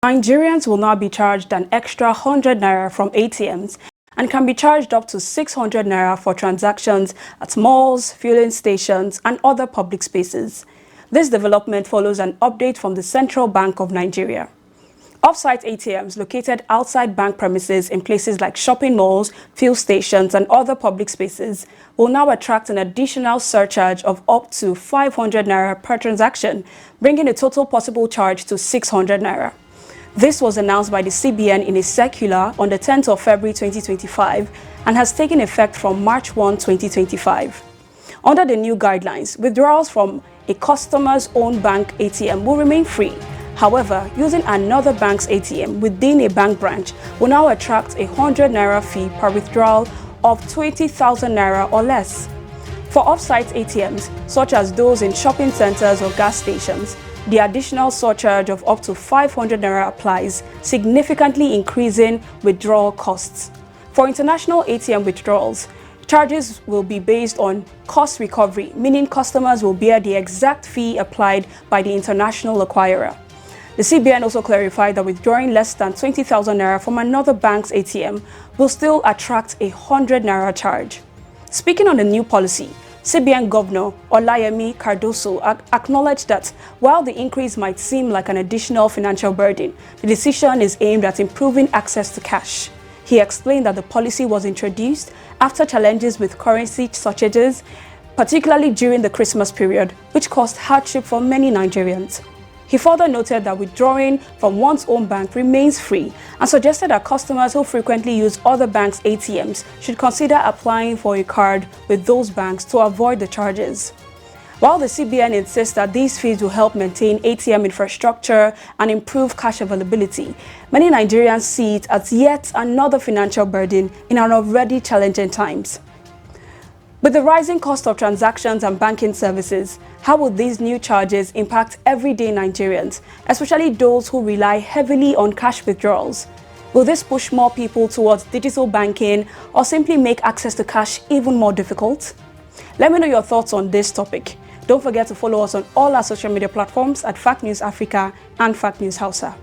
Nigerians will now be charged an extra 100 naira from ATMs and can be charged up to 600 naira for transactions at malls, fueling stations, and other public spaces. This development follows an update from the Central Bank of Nigeria. Off-site ATMs located outside bank premises in places like shopping malls, fuel stations, and other public spaces will now attract an additional surcharge of up to 500 naira per transaction, bringing the total possible charge to 600 naira. This was announced by the CBN in a circular on the 10th of February 2025 and has taken effect from March 1, 2025. Under the new guidelines, withdrawals from a customer's own bank ATM will remain free. However, using another bank's ATM within a bank branch will now attract a 100 naira fee per withdrawal of 20,000 naira or less. For off-site ATMs, such as those in shopping centers or gas stations, the additional surcharge of up to 500 naira applies, significantly increasing withdrawal costs. For international ATM withdrawals, charges will be based on cost recovery, meaning customers will bear the exact fee applied by the international acquirer. The CBN also clarified that withdrawing less than 20,000 naira from another bank's ATM will still attract a 100 naira charge. Speaking on the new policy, CBN Governor Olayemi Cardoso acknowledged that while the increase might seem like an additional financial burden, the decision is aimed at improving access to cash. He explained that the policy was introduced after challenges with currency shortages, particularly during the Christmas period, which caused hardship for many Nigerians. He further noted that withdrawing from one's own bank remains free and suggested that customers who frequently use other banks' ATMs should consider applying for a card with those banks to avoid the charges. While the CBN insists that these fees will help maintain ATM infrastructure and improve cash availability, many Nigerians see it as yet another financial burden in our already challenging times. With the rising cost of transactions and banking services, how will these new charges impact everyday Nigerians, especially those who rely heavily on cash withdrawals? Will this push more people towards digital banking or simply make access to cash even more difficult? Let me know your thoughts on this topic. Don't forget to follow us on all our social media platforms at Fact News Africa and Fact News Hausa.